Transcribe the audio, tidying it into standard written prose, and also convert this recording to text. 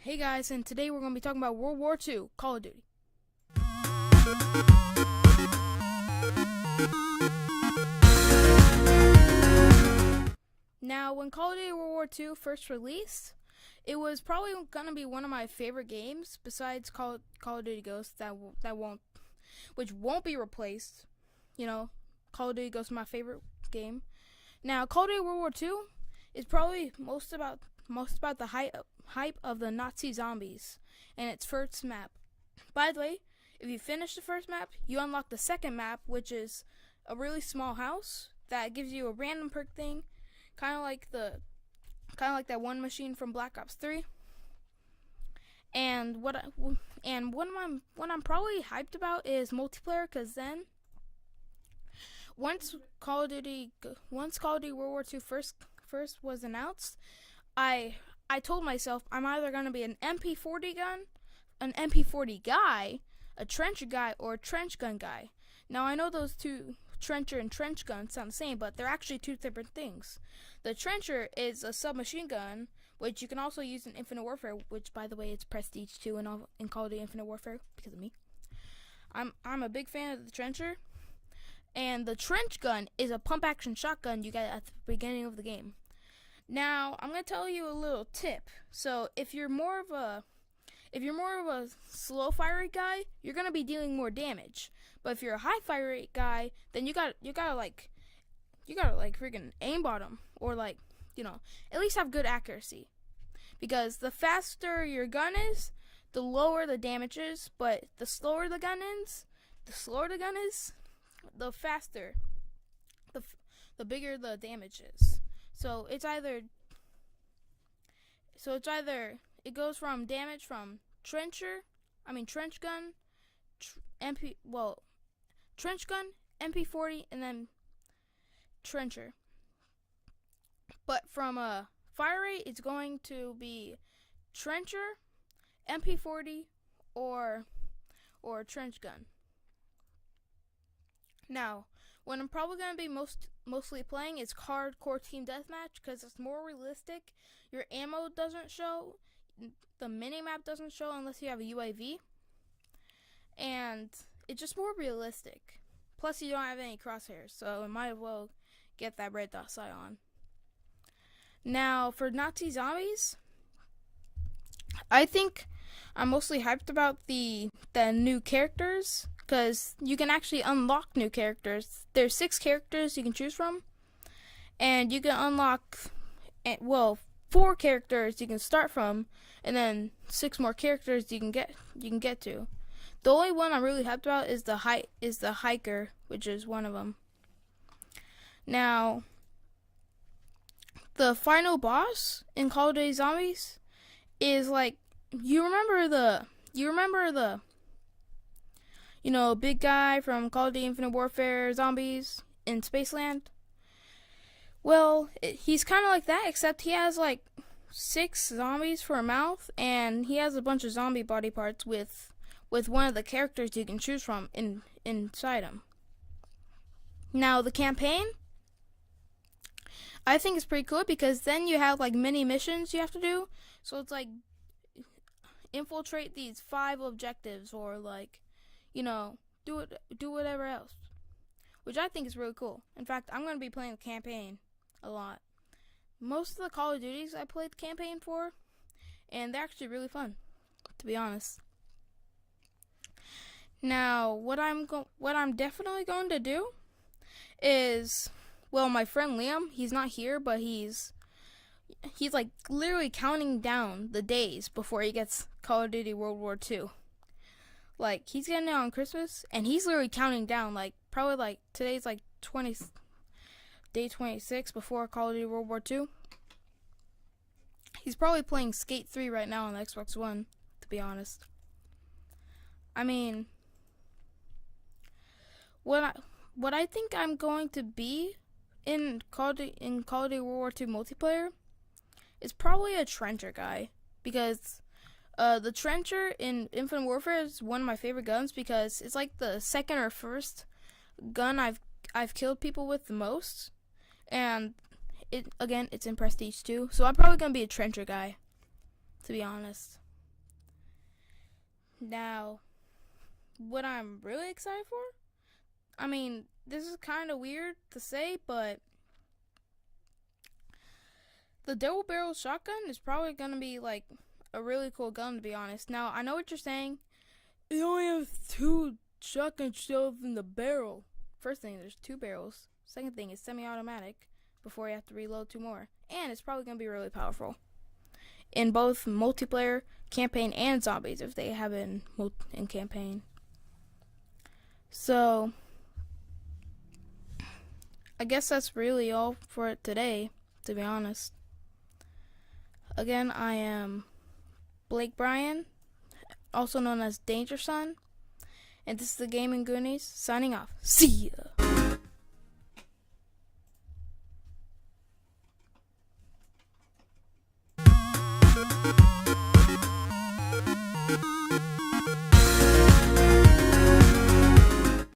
Hey guys, and today we're going to be talking about World War II, Call of Duty. Now, when Call of Duty World War II first released, it was probably going to be one of my favorite games besides Call of Duty Ghosts which won't be replaced. You know, Call of Duty Ghosts is my favorite game. Now, Call of Duty World War II is probably most about the hype of the Nazi zombies and its first map. By the way, if you finish the first map, you unlock the second map, which is a really small house that gives you a random perk thing, kind of like that one machine from Black Ops 3. And what I'm probably hyped about is multiplayer, because then once Call of Duty World War II first was announced, I told myself I'm either going to be an MP40 gun, an MP40 guy, a trencher guy, or a trench gun guy. Now, I know those two, trencher and trench gun, sound the same, but they're actually two different things. The trencher is a submachine gun, which you can also use in Infinite Warfare, which, by the way, it's Prestige 2 in Call of Duty Infinite Warfare, because of me. I'm a big fan of the trencher. And the trench gun is a pump-action shotgun you get at the beginning of the game. Now, I'm going to tell you a little tip. So, if you're more of a slow fire rate guy, you're going to be dealing more damage. But if you're a high fire rate guy, then you gotta freaking aimbot them, or at least have good accuracy. Because the faster your gun is, the lower the damage is, but the slower the gun is, the faster, the bigger the damage is. So it goes from damage from trench gun, trench gun, MP40, and then trencher. But from a fire rate, it's going to be trencher, MP40, or trench gun. Now, what I'm probably going to be mostly playing is hardcore team deathmatch, because it's more realistic. Your ammo doesn't show, the minimap doesn't show unless you have a UAV, and it's just more realistic. Plus, you don't have any crosshairs, so it might as well get that red dot sight on. Now, for Nazi zombies, I think I'm mostly hyped about the new characters, because you can actually unlock new characters. There's 6 characters you can choose from, and you can unlock 4 characters you can start from, and then 6 more characters you can get to. The only one I'm really hyped about is the hiker, which is one of them. Now, the final boss in Call of Duty Zombies is you remember the big guy from Call of Duty Infinite Warfare Zombies in Spaceland? Well, he's kind of like that, except he has 6 zombies for a mouth, and he has a bunch of zombie body parts with one of the characters you can choose from inside him. Now, the campaign, I think it's pretty cool, because then you have mini missions you have to do. So it's infiltrate these 5 objectives, or do whatever else, which I think is really cool. In fact, I'm going to be playing the campaign a lot. Most of the Call of Duties I played the campaign for, and they're actually really fun, to be honest. Now, what I'm definitely going to do is, my friend Liam, he's not here, but he's literally counting down the days before he gets Call of Duty World War II. He's getting it on Christmas, and he's literally counting down, probably today's day 26 before Call of Duty World War II. He's probably playing Skate 3 right now on the Xbox One, to be honest. I mean, what I think I'm going to be in Call of Duty World War II multiplayer is probably a trencher guy, because the trencher in Infinite Warfare is one of my favorite guns, because it's the second or first gun I've killed people with the most, and it's in Prestige 2, so I'm probably gonna be a trencher guy, to be honest. Now, what I'm really excited for, I mean, this is kind of weird to say, but the double barrel shotgun is probably going to be like a really cool gun, to be honest. Now, I know what you're saying. You only have 2 shotgun shells in the barrel. First thing, there's 2 barrels. Second thing is semi-automatic before you have to reload 2 more. And it's probably going to be really powerful in both multiplayer, campaign, and zombies if they have it in campaign. So, I guess that's really all for today, to be honest. Again, I am Blake Bryan, also known as Danger Son, and this is the Gaming Goonies, signing off. See ya!